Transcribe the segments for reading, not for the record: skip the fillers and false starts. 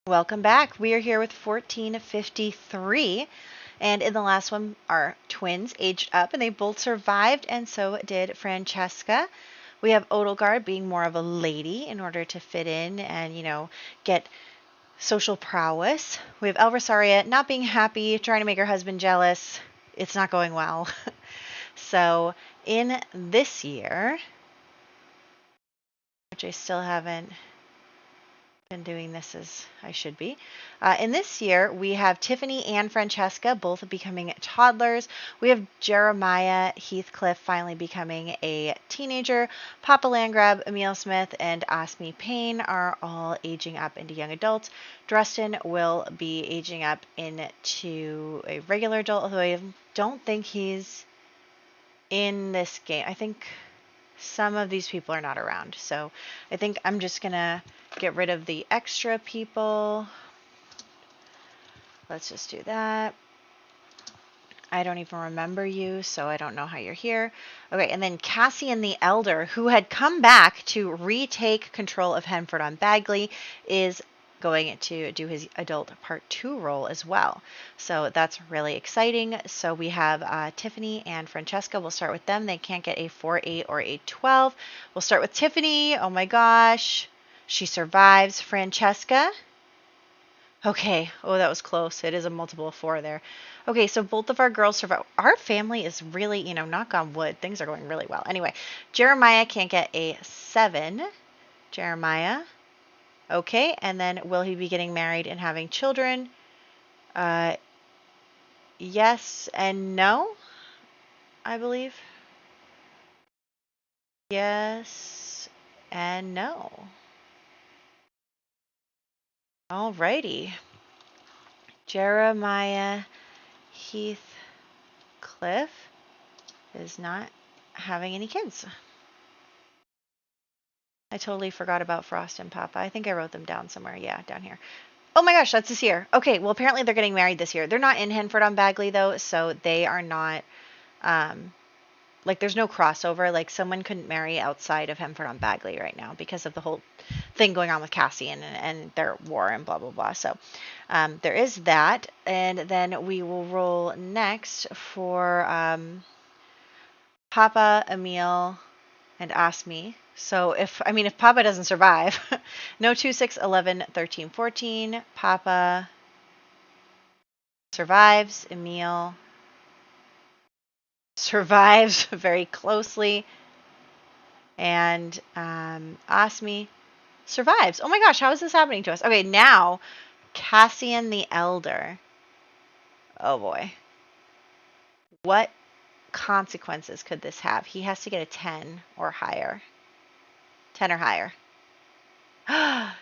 Welcome back. We are here with 1453. And in the last one, our twins aged up and they both survived, and so did Franchesca. We have Odelgard being more of a lady in order to fit in and, get social prowess. We have Elrisaria not being happy, trying to make her husband jealous. It's not going well. So in this year, which I still haven't been doing this as I should be. In this year, we have Tiffany and Franchesca both becoming toddlers. We have Jeremiah Heathcliff finally becoming a teenager. Papa Landgrab, Emil Smith, and Osme Payne are all aging up into young adults. Dresden will be aging up into a regular adult, although I don't think he's in this game. I think some of these people are not around. So I think I'm just going to get rid of the extra people. Let's just do that. I don't even remember you, so I don't know how you're here. Okay, and then Cassian the Elder, who had come back to retake control of Henford on Bagley, is going to do his adult part 2 role as well. So that's really exciting. So we have Tiffany and Franchesca. We'll start with them. They can't get a 4-8 or a 12. We'll start with Tiffany. Oh my gosh. She survives. Franchesca. Okay. Oh, that was close. It is a multiple of 4 there. Okay, so both of our girls survive. Our family is really, knock on wood, things are going really well. Anyway, Jeremiah can't get a 7. Jeremiah. Okay, and then will he be getting married and having children? Yes and no, I believe. Yes and no. Alrighty. Jeremiah Heathcliff is not having any kids. I totally forgot about Frost and Papa. I think I wrote them down somewhere. Yeah, down here. Oh my gosh, that's this year. Okay, well, apparently they're getting married this year. They're not in Henford on Bagley, though, so they are not, there's no crossover. Like, someone couldn't marry outside of Henford on Bagley right now because of the whole thing going on with Cassian and their war and blah, blah, blah. So there is that. And then we will roll next for Papa, Emil, and Osme. So if Papa doesn't survive, no 2, 6, 11, 13, 14. Papa survives. Emil survives very closely. And Osme survives. Oh my gosh, how is this happening to us? Okay, now Cassian the Elder. Oh boy. What consequences could this have? He has to get a 10 or higher. 10 or higher.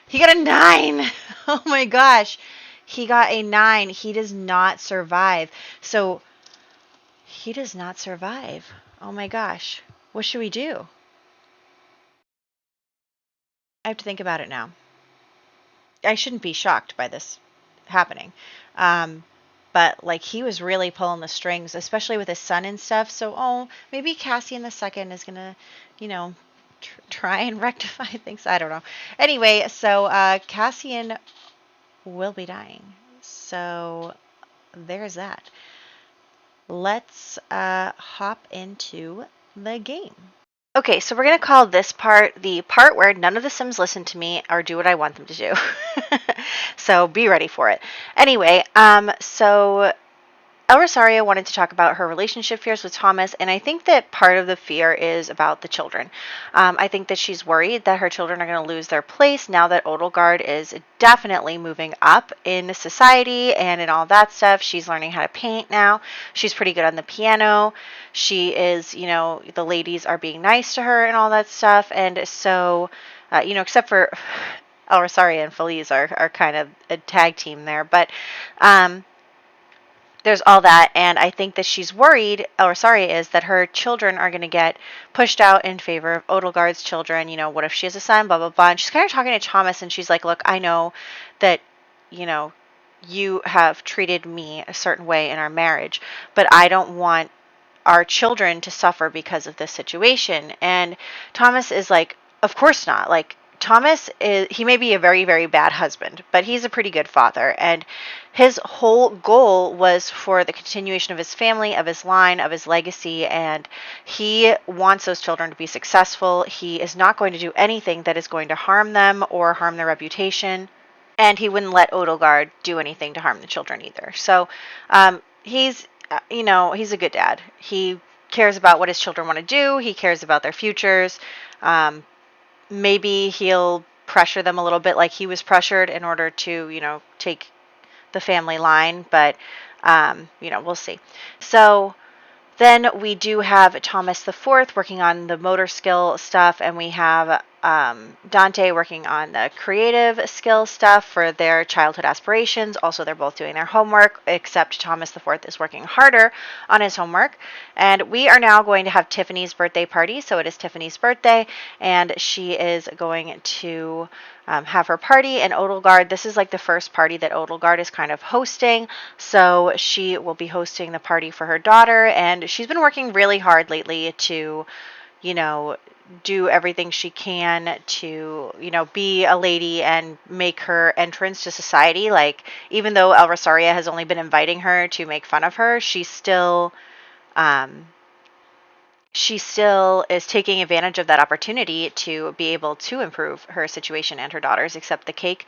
He got a 9. Oh my gosh. He got a 9. He does not survive. So he does not survive. Oh my gosh. What should we do? I have to think about it now. I shouldn't be shocked by this happening. But he was really pulling the strings, especially with his son and stuff. So, maybe Cassian the second is going to, try and rectify things. I don't know. Anyway, so Cassian will be dying. So there's that. Let's hop into the game. Okay, so we're going to call this part the part where none of the Sims listen to me or do what I want them to do. So be ready for it. Anyway, so Elrisaria wanted to talk about her relationship fears with Thomas, and I think that part of the fear is about the children. I think that she's worried that her children are going to lose their place now that Odelgard is definitely moving up in society and in all that stuff. She's learning how to paint now. She's pretty good on the piano. She is, the ladies are being nice to her and all that stuff. And so, except for Elrisaria and Feliz are kind of a tag team there. But, there's all that, and I think that she's worried, Elrisaria is, that her children are going to get pushed out in favor of Odelgard's children. What if she has a son, blah, blah, blah. And she's kind of talking to Thomas, and she's like, look, I know that, you have treated me a certain way in our marriage, but I don't want our children to suffer because of this situation. And Thomas is like, of course not. Thomas he may be a very, very bad husband, but he's a pretty good father. And his whole goal was for the continuation of his family, of his line, of his legacy. And he wants those children to be successful. He is not going to do anything that is going to harm them or harm their reputation. And he wouldn't let Odelgard do anything to harm the children either. So he's, he's a good dad. He cares about what his children want to do. He cares about their futures. Maybe he'll pressure them a little bit like he was pressured in order to, take the family line. But, we'll see. So then we do have Thomas the Fourth working on the motor skill stuff, and we have Dante working on the creative skill stuff for their childhood aspirations. Also, they're both doing their homework, except Thomas the Fourth is working harder on his homework. And we are now going to have Tiffany's birthday party. So it is Tiffany's birthday, and she is going to have her party. And Odelgard, this is like the first party that Odelgard is kind of hosting. So she will be hosting the party for her daughter, and she's been working really hard lately to, do everything she can to, be a lady and make her entrance to society. Like, even though El Rosaria has only been inviting her to make fun of her, she still is taking advantage of that opportunity to be able to improve her situation and her daughters, except the cake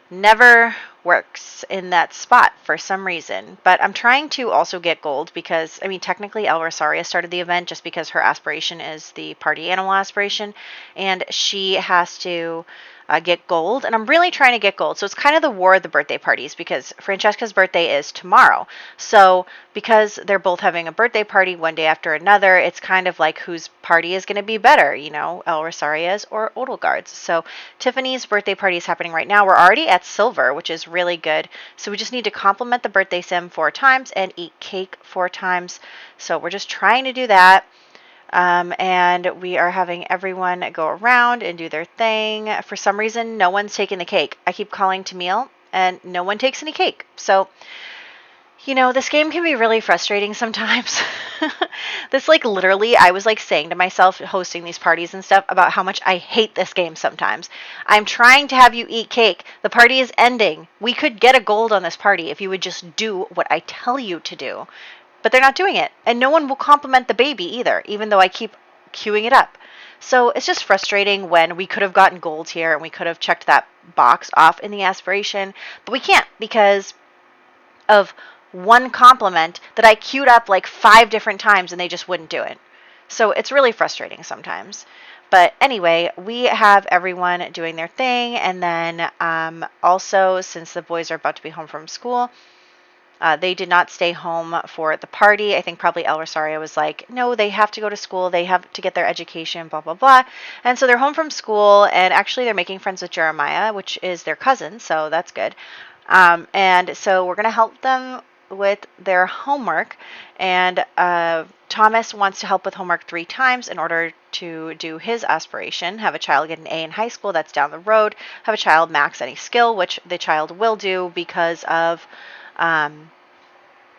never works in that spot for some reason. But I'm trying to also get gold because, technically El Rosaria started the event just because her aspiration is the party animal aspiration, and she has to get gold, and I'm really trying to get gold. So it's kind of the war of the birthday parties because Franchesca's birthday is tomorrow. So because they're both having a birthday party one day after another, it's kind of like whose party is going to be better, El Rosaria's or Odelgard's. So Tiffany's birthday party is happening right now. We're already at silver, which is really good. So we just need to compliment the birthday sim 4 times and eat cake 4 times. So we're just trying to do that. And we are having everyone go around and do their thing. For some reason, no one's taking the cake. I keep calling Tamil, and no one takes any cake. So, this game can be really frustrating sometimes. This, literally, I was, saying to myself, hosting these parties and stuff, about how much I hate this game sometimes. I'm trying to have you eat cake. The party is ending. We could get a gold on this party if you would just do what I tell you to do. But they're not doing it. And no one will compliment the baby either, even though I keep queuing it up. So it's just frustrating when we could have gotten gold here and we could have checked that box off in the aspiration. But we can't because of one compliment that I queued up 5 different times and they just wouldn't do it. So it's really frustrating sometimes. But anyway, we have everyone doing their thing. And then also, since the boys are about to be home from school, they did not stay home for the party. I think probably El Rosario was like, no, they have to go to school. They have to get their education, blah, blah, blah. And so they're home from school, and actually they're making friends with Jeremiah, which is their cousin, so that's good. And so we're going to help them with their homework. And Thomas wants to help with homework 3 times in order to do his aspiration, have a child get an A in high school, that's down the road, have a child max any skill, which the child will do because of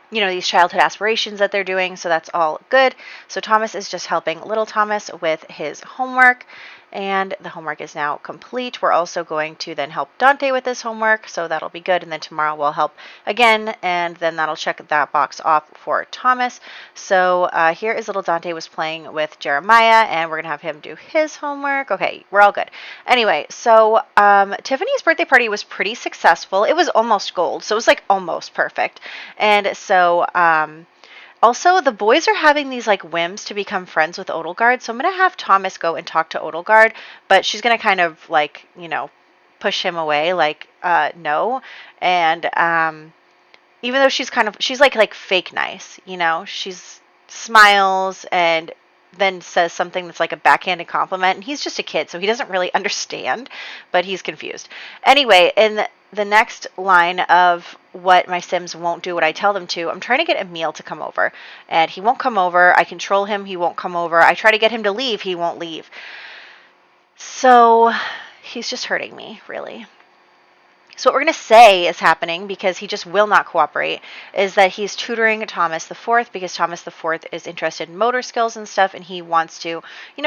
these childhood aspirations that they're doing. So that's all good. So Thomas is just helping little Thomas with his homework, and the homework is now complete. We're also going to then help Dante with his homework, so that'll be good. And then tomorrow we'll help again, and then that'll check that box off for Thomas. So here is little Dante was playing with Jeremiah, and we're going to have him do his homework. Okay, we're all good. Anyway, so Tiffany's birthday party was pretty successful. It was almost gold, so it was almost perfect. And so also, the boys are having these whims to become friends with Odelgard, so I'm going to have Thomas go and talk to Odelgard, but she's going to kind of push him away, no. And even though she's like fake nice, she's smiles and then says something that's like a backhanded compliment, and he's just a kid, so he doesn't really understand, but he's confused. Anyway, in the next line of what my Sims won't do what I tell them to, I'm trying to get Emil to come over, and he won't come over. I control him, he won't come over. I try to get him to leave, he won't leave. So he's just hurting me, really. So what we're going to say is happening, because he just will not cooperate, is that he's tutoring Thomas the Fourth, because Thomas the Fourth is interested in motor skills and stuff, and he wants to,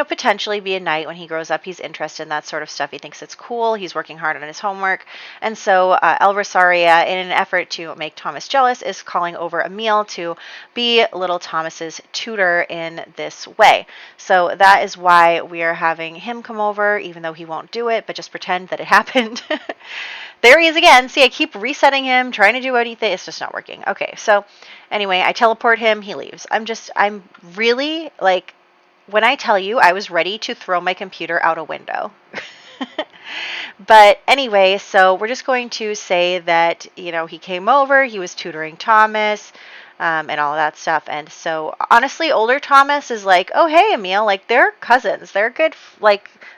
potentially be a knight when he grows up. He's interested in that sort of stuff. He thinks it's cool. He's working hard on his homework. And so El Rosaria, in an effort to make Thomas jealous, is calling over Emil to be little Thomas's tutor in this way. So that is why we are having him come over, even though he won't do it, but just pretend that it happened. There he is again. See, I keep resetting him, trying to do anything. It's just not working. Okay, so anyway, I teleport him. He leaves. I'm really, like, when I tell you, I was ready to throw my computer out a window. But anyway, so we're just going to say that, he came over, he was tutoring Thomas, and all of that stuff. And so, honestly, older Thomas is like, oh, hey, Emil, like, they're cousins. They're good,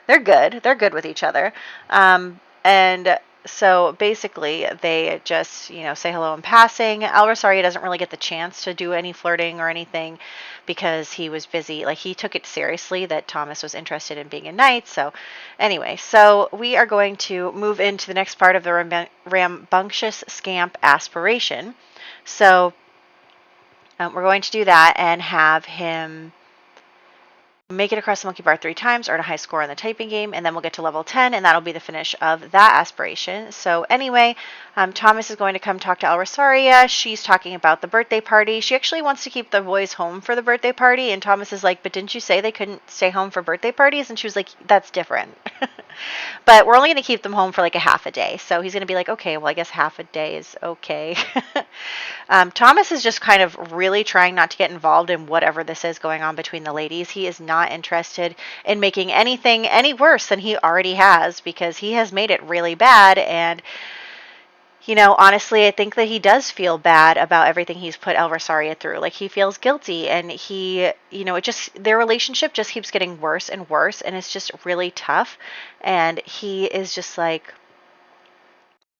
they're good. They're good with each other. And so basically, they just, say hello in passing. El Rosario doesn't really get the chance to do any flirting or anything, because he was busy. Like, he took it seriously that Thomas was interested in being a knight. So anyway, so we are going to move into the next part of the rambunctious scamp aspiration. So we're going to do that and have him make it across the monkey bar 3 times, earn a high score in the typing game, and then we'll get to level 10, and that'll be the finish of that aspiration. So anyway, Thomas is going to come talk to El Rosaria. She's talking about the birthday party. She actually wants to keep the boys home for the birthday party, and Thomas is like, but didn't you say they couldn't stay home for birthday parties? And she was like, that's different. But we're only going to keep them home for like a half a day. So he's going to be like, okay, well, I guess half a day is okay. Thomas is just kind of really trying not to get involved in whatever this is going on between the ladies. He is not interested in making anything any worse than he already has, because he has made it really bad. And honestly, I think that he does feel bad about everything he's put El Rosaria through. Like, he feels guilty, and he, their relationship just keeps getting worse and worse, and it's just really tough. And he is just like,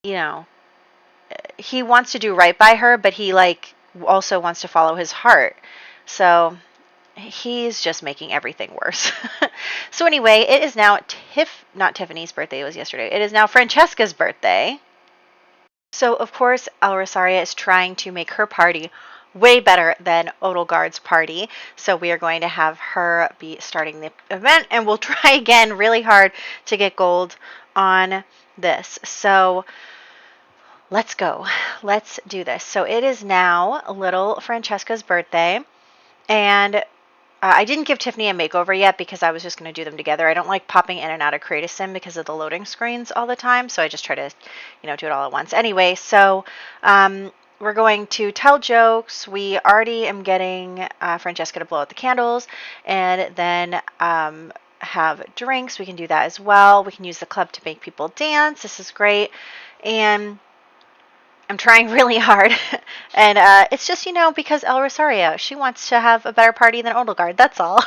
he wants to do right by her, but he, like, also wants to follow his heart. So he's just making everything worse. So anyway, it is now not Tiffany's birthday, it was yesterday. It is now Franchesca's birthday. So, of course, El Rosaria is trying to make her party way better than Odelgard's party. So we are going to have her be starting the event, and we'll try again really hard to get gold on this. So let's go. Let's do this. So it is now little Franchesca's birthday, and I didn't give Tiffany a makeover yet, because I was just going to do them together. I don't like popping in and out of Create a Sim because of the loading screens all the time, so I just try to, do it all at once. Anyway, so we're going to tell jokes. We already am getting Franchesca to blow out the candles, and then have drinks. We can do that as well. We can use the club to make people dance. This is great. And I'm trying really hard, and it's just, because El Rosario, she wants to have a better party than Odelgard, that's all.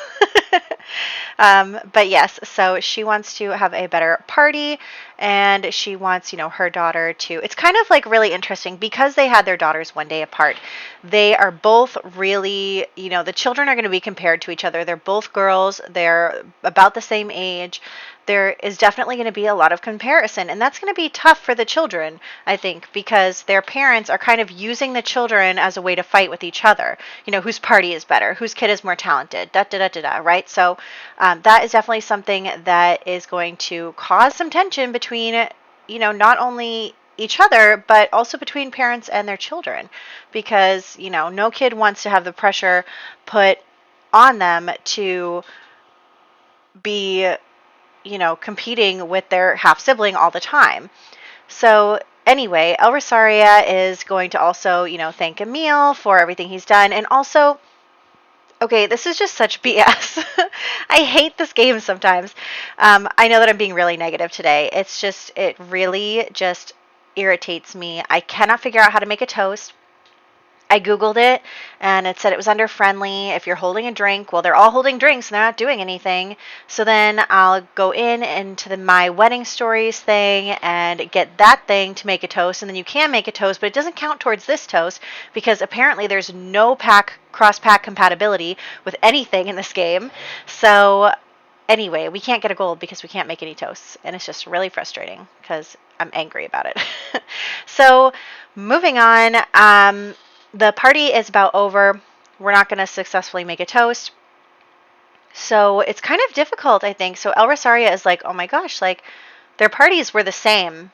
But yes, so she wants to have a better party, and she wants, her daughter to, it's kind of like really interesting, because they had their daughters one day apart. They are both really, the children are going to be compared to each other. They're both girls. They're about the same age. There is definitely going to be a lot of comparison, and that's going to be tough for the children, I think, because their parents are kind of using the children as a way to fight with each other. Whose party is better, whose kid is more talented, right? So that is definitely something that is going to cause some tension between, not only each other, but also between parents and their children, because, no kid wants to have the pressure put on them to be competing with their half-sibling all the time. So anyway, El Rosaria is going to also, thank Emil for everything he's done. And also, okay, this is just such BS. I hate this game sometimes. I know that I'm being really negative today. It really just irritates me. I cannot figure out how to make a toast. I Googled it, and it said it was under friendly. If you're holding a drink, well, they're all holding drinks, and they're not doing anything. So then I'll go into the My Wedding Stories thing and get that thing to make a toast, and then you can make a toast, but it doesn't count towards this toast, because apparently there's no cross-pack compatibility with anything in this game. So anyway, we can't get a gold because we can't make any toasts. And it's just really frustrating because I'm angry about it. So moving on, the party is about over. We're not going to successfully make a toast. So it's kind of difficult, I think. So El Rosaria is like, oh my gosh, like their parties were the same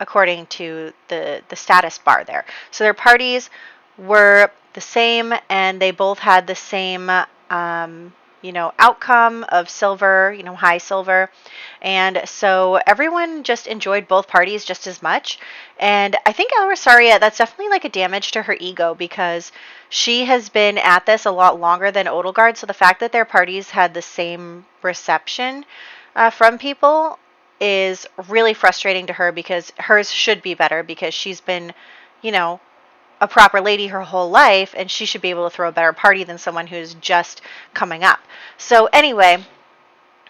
according to the status bar there. So their parties were the same, and they both had the same, outcome of silver, high silver. And so everyone just enjoyed both parties just as much. And I think El Rosaria, that's definitely like a damage to her ego because she has been at this a lot longer than Odelgard. So the fact that their parties had the same reception from people is really frustrating to her because hers should be better because she's been, a proper lady her whole life, and she should be able to throw a better party than someone who's just coming up. So anyway,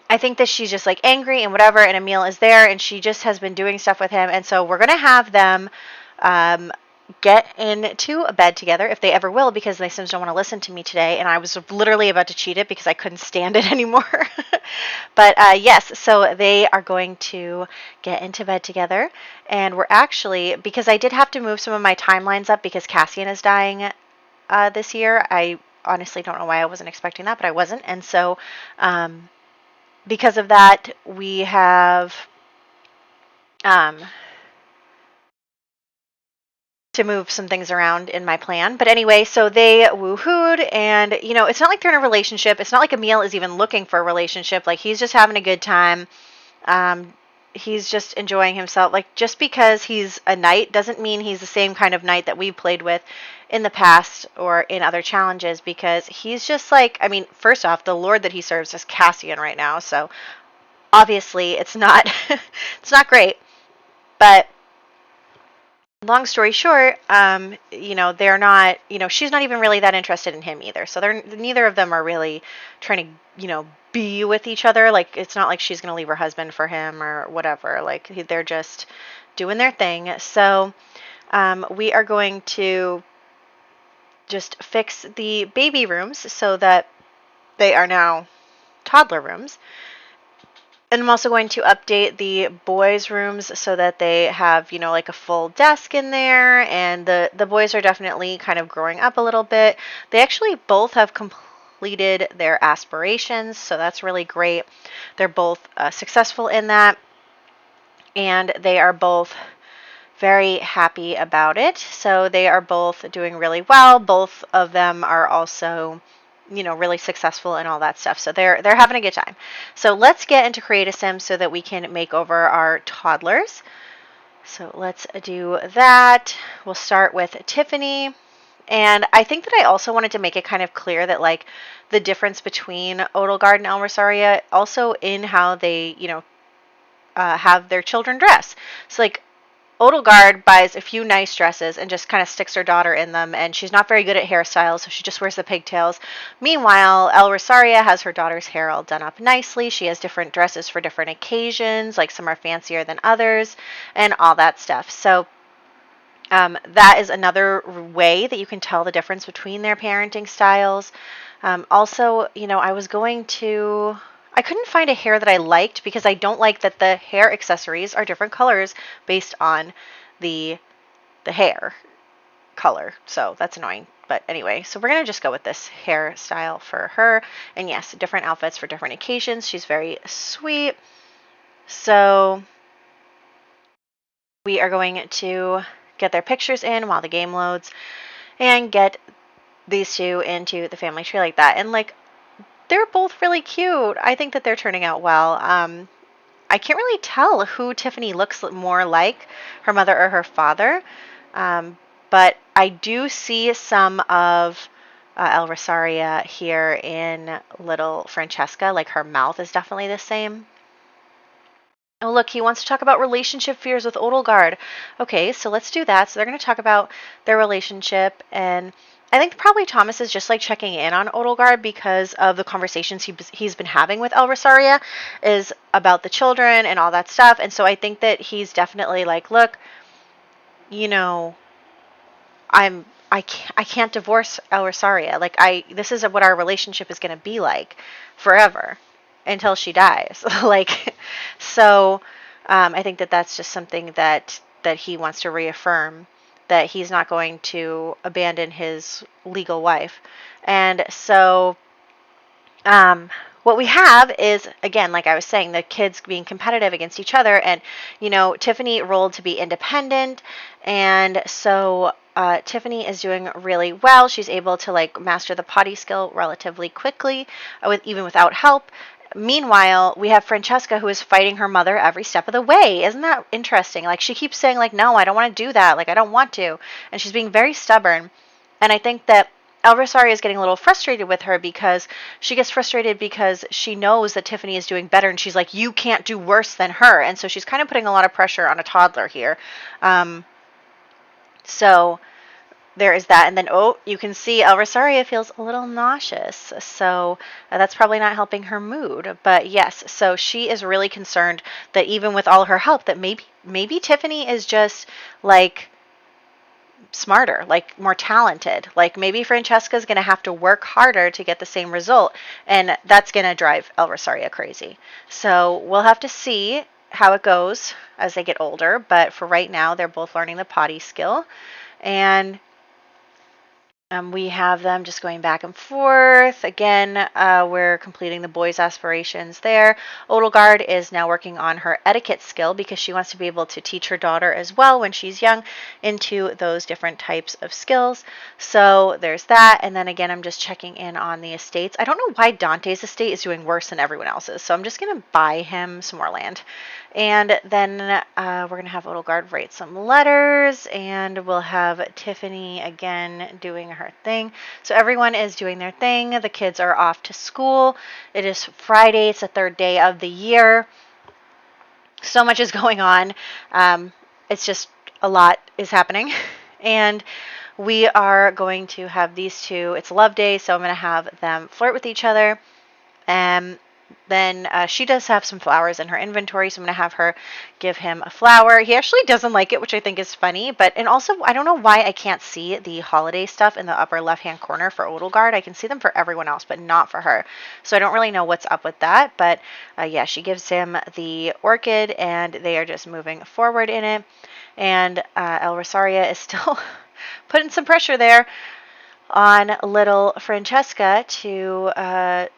I think that she's just like angry and whatever, and Emil is there, and she just has been doing stuff with him, and so we're going to have them get into a bed together if they ever will, because my Sims don't want to listen to me today, and I was literally about to cheat it because I couldn't stand it anymore. But yes, so they are going to get into bed together, and we're actually, because I did have to move some of my timelines up because Cassian is dying this year. I honestly don't know why I wasn't expecting that, but I wasn't, and so because of that, we have to move some things around in my plan. But anyway, so they woohooed, and it's not like they're in a relationship. It's not like Emil is even looking for a relationship. Like, he's just having a good time. He's just enjoying himself. Like, just because he's a knight doesn't mean he's the same kind of knight that we've played with in the past or in other challenges, because he's just like, I mean, first off, the lord that he serves is Cassian right now, so obviously it's not it's not great. But long story short, they're not, she's not even really that interested in him either. So neither of them are really trying to, be with each other. Like, it's not like she's going to leave her husband for him or whatever. Like, they're just doing their thing. So we are going to just fix the baby rooms so that they are now toddler rooms. And I'm also going to update the boys' rooms so that they have, like a full desk in there. And the boys are definitely kind of growing up a little bit. They actually both have completed their aspirations, so that's really great. They're both successful in that. And they are both very happy about it. So they are both doing really well. Both of them are also really successful and all that stuff. So they're having a good time. So let's get into Create a Sim so that we can make over our toddlers. So let's do that. We'll start with Tiffany. And I think that I also wanted to make it kind of clear that, like, the difference between Odelgard and El Rosaria also in how they, have their children dress. So, like, Odelgard buys a few nice dresses and just kind of sticks her daughter in them, and she's not very good at hairstyles, so she just wears the pigtails. Meanwhile, El Rosaria has her daughter's hair all done up nicely. She has different dresses for different occasions, like some are fancier than others, and all that stuff. So that is another way that you can tell the difference between their parenting styles. Also, I couldn't find a hair that I liked because I don't like that the hair accessories are different colors based on the hair color. So that's annoying. But anyway, so we're going to just go with this hairstyle for her. And yes, different outfits for different occasions. She's very sweet. So we are going to get their pictures in while the game loads and get these two into the family tree like that. And like, they're both really cute. I think that they're turning out well. I can't really tell who Tiffany looks more like, her mother or her father. But I do see some of El Rosaria here in little Franchesca. Like, her mouth is definitely the same. Oh, look, he wants to talk about relationship fears with Odelgard. Okay, so let's do that. So they're going to talk about their relationship, and I think probably Thomas is just like checking in on Odelgard because of the conversations he's been having with El Rosaria is about the children and all that stuff. And so I think that he's definitely like, look, I can't divorce El Rosaria. Like, this is what our relationship is going to be like forever. until she dies. Like, so I think that that's just something that he wants to reaffirm, that he's not going to abandon his legal wife. And so what we have is, again, like I was saying, the kids being competitive against each other. And, Tiffany rolled to be independent. And so Tiffany is doing really well. She's able to like master the potty skill relatively quickly, even without help. Meanwhile, we have Franchesca, who is fighting her mother every step of the way. Isn't that interesting? Like, she keeps saying, like, no, I don't want to do that. Like, I don't want to. And she's being very stubborn. And I think that El Rosario is getting a little frustrated with her, because she gets frustrated because she knows that Tiffany is doing better. And she's like, you can't do worse than her. And so she's kind of putting a lot of pressure on a toddler here. So there is that. And then, you can see El Rosario feels a little nauseous. So that's probably not helping her mood. But yes, so she is really concerned that even with all her help, that maybe Tiffany is just like smarter, like more talented. Like maybe Franchesca is going to have to work harder to get the same result. And that's going to drive El Rosario crazy. So we'll have to see how it goes as they get older. But for right now, they're both learning the potty skill. And we have them just going back and forth. Again, we're completing the boys' aspirations there. Odelgard is now working on her etiquette skill, because she wants to be able to teach her daughter as well when she's young into those different types of skills. So there's that. And then again, I'm just checking in on the estates. I don't know why Dante's estate is doing worse than everyone else's, so I'm just going to buy him some more land. And then we're going to have Odelgard write some letters, and we'll have Tiffany again doing her thing. So everyone is doing their thing. The kids are off to school. It is Friday. It's the third day of the year. So much is going on. It's just a lot is happening. And we are going to have these two. It's Love Day, so I'm going to have them flirt with each other. Then she does have some flowers in her inventory, so I'm going to have her give him a flower. He actually doesn't like it, which I think is funny. And also, I don't know why I can't see the holiday stuff in the upper left-hand corner for Odelgard. I can see them for everyone else, but not for her. So I don't really know what's up with that. But yeah, she gives him the orchid, and they are just moving forward in it. And El Rosario is still putting some pressure there on little Franchesca to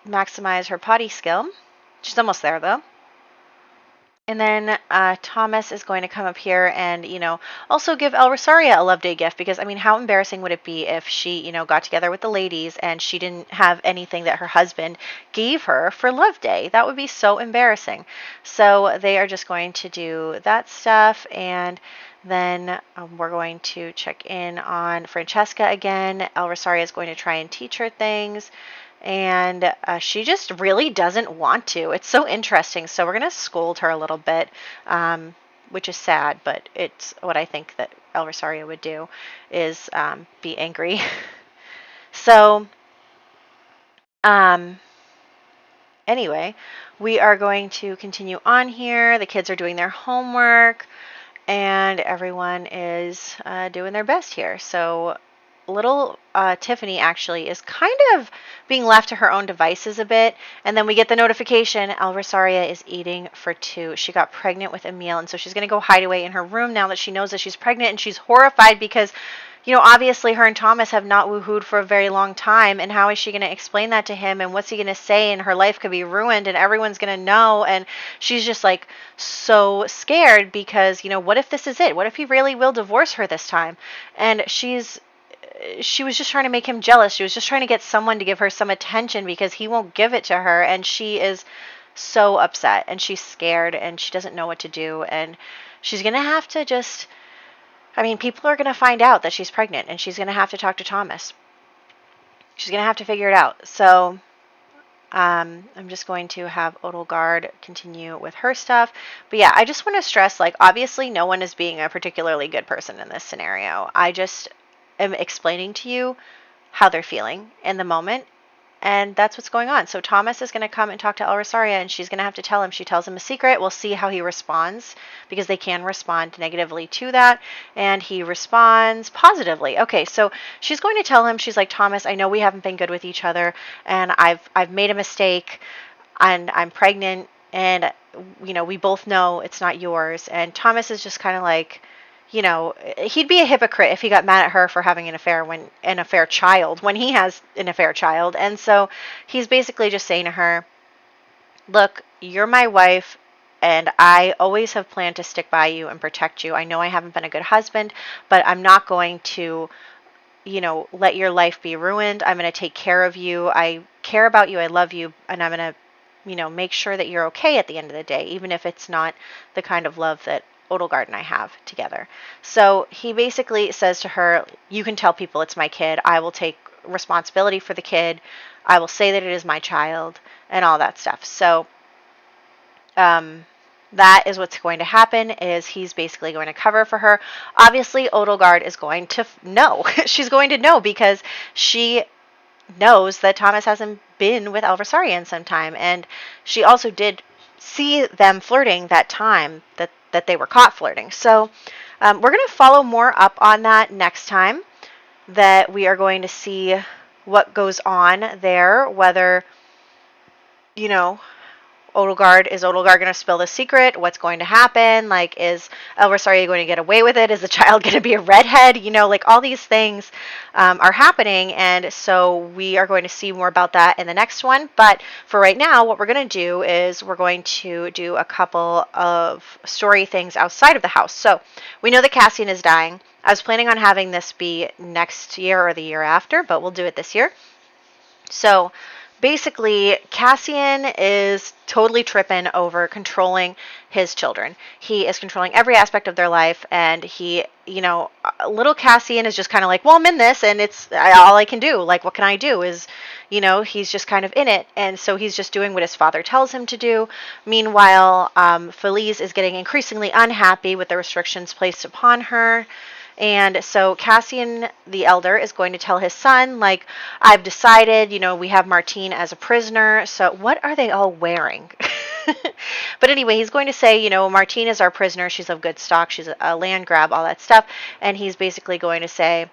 maximize her potty skill. She's almost there, though. And then Thomas is going to come up here and, also give El Rosario a Love Day gift, because, I mean, how embarrassing would it be if she, got together with the ladies and she didn't have anything that her husband gave her for Love Day? That would be so embarrassing. So they are just going to do that stuff, and then we're going to check in on Franchesca again. El Rosario is going to try and teach her things, and she just really doesn't want to. It's so interesting. So we're going to scold her a little bit, which is sad, but it's what I think that El Rosario would do, is be angry. So anyway, we are going to continue on here. The kids are doing their homework, and everyone is doing their best here. So little Tiffany actually is kind of being left to her own devices a bit. And then we get the notification, El Rosario is eating for two. She got pregnant with Emil, and so she's going to go hide away in her room now that she knows that she's pregnant. And she's horrified because, obviously her and Thomas have not woohooed for a very long time. And how is she going to explain that to him? And what's he going to say? And her life could be ruined, and everyone's going to know. And she's just like so scared because, what if this is it? What if he really will divorce her this time? And she was just trying to make him jealous. She was just trying to get someone to give her some attention because he won't give it to her. And she is so upset, and she's scared, and she doesn't know what to do. And she's going to have to people are going to find out that she's pregnant, and she's going to have to talk to Thomas. She's going to have to figure it out. So I'm just going to have Odelgard continue with her stuff. But yeah, I just want to stress, obviously no one is being a particularly good person in this scenario. I just am explaining to you how they're feeling in the moment, and that's what's going on. So Thomas is going to come and talk to El Rosario, and she's going to have to tell him. She tells him a secret. We'll see how he responds, because they can respond negatively to that, and he responds positively. Okay, so she's going to tell him, she's like, Thomas, I know we haven't been good with each other, and I've made a mistake. and I'm pregnant, and we both know it's not yours. And Thomas is just kind of like, he'd be a hypocrite if he got mad at her for having an affair child when he has an affair child. And so he's basically just saying to her, look, you're my wife, and I always have planned to stick by you and protect you. I know I haven't been a good husband, but I'm not going to let your life be ruined. I'm going to take care of you. I care about you. I love you. And I'm going to, make sure that you're okay at the end of the day, even if it's not the kind of love that Odelgard and I have together. So he basically says to her, you can tell people it's my kid. I will take responsibility for the kid. I will say that it is my child and all that stuff. So, that is what's going to happen, is he's basically going to cover for her. Obviously, Odelgard is going to know. She's going to know because she knows that Thomas hasn't been with Elversarian in some time. And she also did see them flirting that time that they were caught flirting. So we're going to follow more up on that next time, that we are going to see what goes on there, whether, is Odelgard going to spill the secret? What's going to happen? Like, is Elversarian going to get away with it? Is the child going to be a redhead? All these things are happening, and so we are going to see more about that in the next one. But for right now, what we're going to do is we're going to do a couple of story things outside of the house. So we know that Cassian is dying. I was planning on having this be next year or the year after, but we'll do it this year. So basically, Cassian is totally tripping over controlling his children. He is controlling every aspect of their life, and he, little Cassian is just kind of like, well, I'm in this, and it's all I can do. Like, what can I do? He's just kind of in it, and so he's just doing what his father tells him to do. Meanwhile, Felice is getting increasingly unhappy with the restrictions placed upon her. And so Cassian the Elder is going to tell his son, like, I've decided, we have Martine as a prisoner. So what are they all wearing? But anyway, he's going to say, Martine is our prisoner. She's of good stock. She's a land grab, all that stuff. And he's basically going to say,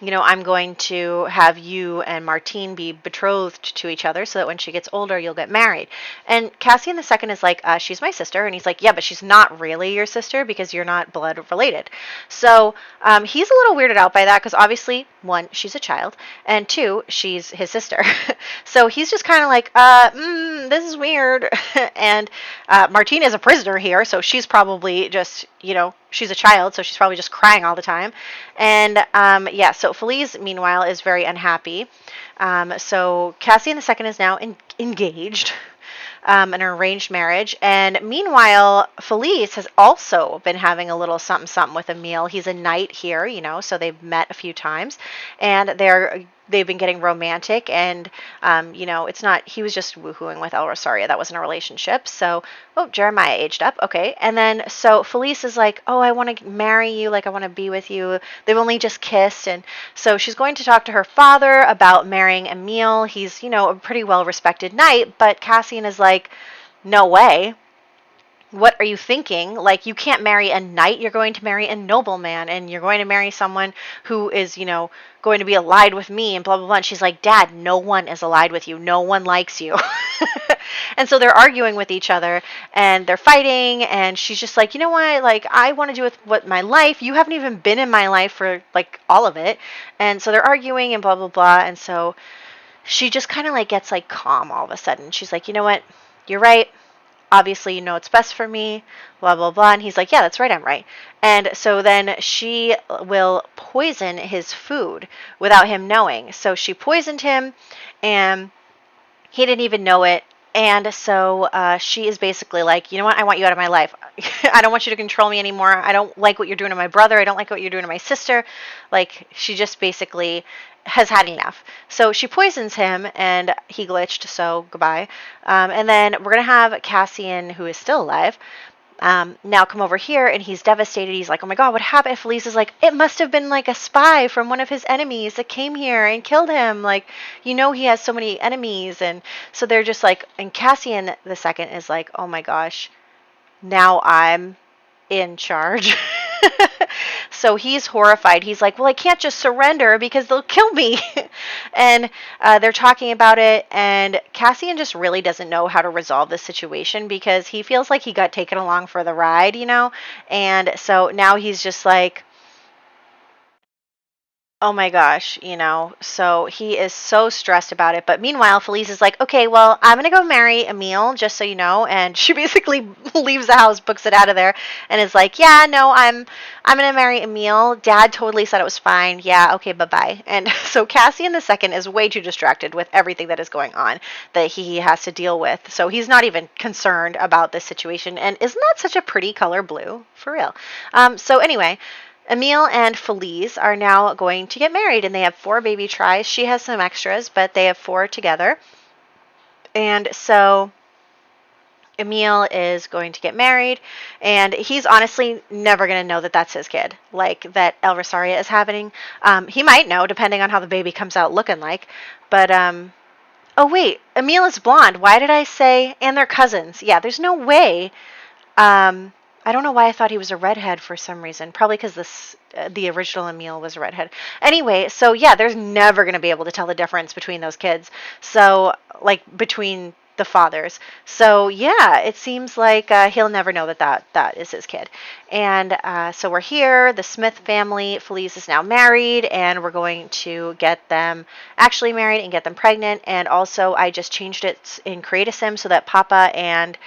I'm going to have you and Martine be betrothed to each other so that when she gets older, you'll get married. And Cassian II is like, she's my sister. And he's like, yeah, but she's not really your sister because you're not blood related. So he's a little weirded out by that because obviously, one, she's a child, and two, she's his sister. So he's just kind of like, this is weird. And Martine is a prisoner here, so she's probably just, she's a child, so she's probably just crying all the time. And so Felice, meanwhile, is very unhappy. So Cassian II is now engaged in an arranged marriage. And meanwhile, Felice has also been having a little something with Emil. He's a knight here, so they've met a few times. And they've been getting romantic, and it's not, he was just woohooing with Elversarian. That wasn't a relationship. So, Jeremiah aged up. Okay. And then, so Felice is like, I want to marry you. Like, I want to be with you. They've only just kissed. And so she's going to talk to her father about marrying Emil. He's, a pretty well-respected knight, but Cassian is like, no way. What are you thinking? Like, you can't marry a knight. You're going to marry a nobleman, and you're going to marry someone who is, going to be allied with me, and blah, blah, blah. And she's like, Dad, no one is allied with you. No one likes you. And so they're arguing with each other, and they're fighting, and she's just like, you know what? Like, I want to do with what my life. You haven't even been in my life for, like, all of it. And so they're arguing, and blah, blah, blah. And so she just kind of, like, gets, like, calm all of a sudden. She's like, you know what? You're right. Obviously, it's best for me, blah, blah, blah. And he's like, yeah, that's right, I'm right. And so then she will poison his food without him knowing. So she poisoned him, and he didn't even know it. And so she is basically like, you know what, I want you out of my life. I don't want you to control me anymore. I don't like what you're doing to my brother. I don't like what you're doing to my sister. Like, she just basically has had enough. So she poisons him, and he glitched, so goodbye. And then we're going to have Cassian, who is still alive, now come over here, and he's devastated. He's like, oh my God, what happened? Felice is like, it must have been like a spy from one of his enemies that came here and killed him. Like, he has so many enemies. And so they're just like, and Cassian II is like, oh my gosh, now I'm in charge. so he's horrified. He's like, well, I can't just surrender because they'll kill me. And they're talking about it, and Cassian just really doesn't know how to resolve this situation because he feels like he got taken along for the ride, and so now he's just like, oh my gosh, so he is so stressed about it. But meanwhile, Felice is like, okay, well, I'm going to go marry Emil, just so you know. And she basically leaves the house, books it out of there, and is like, yeah, no, I'm going to marry Emil. Dad totally said it was fine. Yeah, okay, bye-bye. And so Cassian II is way too distracted with everything that is going on that he has to deal with. So he's not even concerned about this situation. And isn't that such a pretty color blue? For real. So anyway, Emil and Felice are now going to get married, and they have 4 baby tries. She has some extras, but they have 4 together. And so Emil is going to get married, and he's honestly never going to know that that's his kid, like that El Rosaria is happening. He might know, depending on how the baby comes out looking like. But, oh wait, Emil is blonde. Why did I say, and they're cousins? Yeah, there's no way. I don't know why I thought he was a redhead for some reason. Probably because the original Emil was a redhead. Anyway, so yeah, there's never going to be able to tell the difference between those kids. So, like, between the fathers. So, yeah, it seems like he'll never know that is his kid. And so we're here, the Smith family. Felice is now married, and we're going to get them actually married and get them pregnant. And also, I just changed it in Create a Sim so that Papa and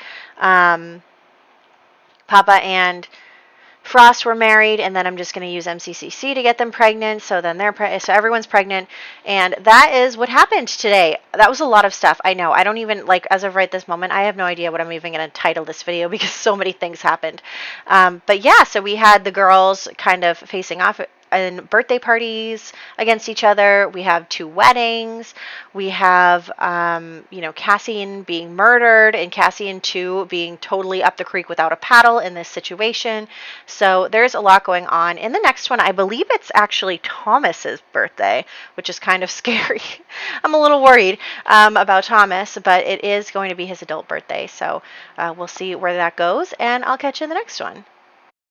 Frost were married, and then I'm just going to use MCCC to get them pregnant. So then so everyone's pregnant, and that is what happened today. That was a lot of stuff. I know. I don't even, like, as of right this moment, I have no idea what I'm even going to title this video because so many things happened. But yeah, so we had the girls kind of facing off in birthday parties against each other. We have 2 weddings. We have, Cassian being murdered and Cassian 2 being totally up the creek without a paddle in this situation. So there's a lot going on. In the next one, I believe it's actually Thomas's birthday, which is kind of scary. I'm a little worried about Thomas, but it is going to be his adult birthday. So we'll see where that goes, and I'll catch you in the next one.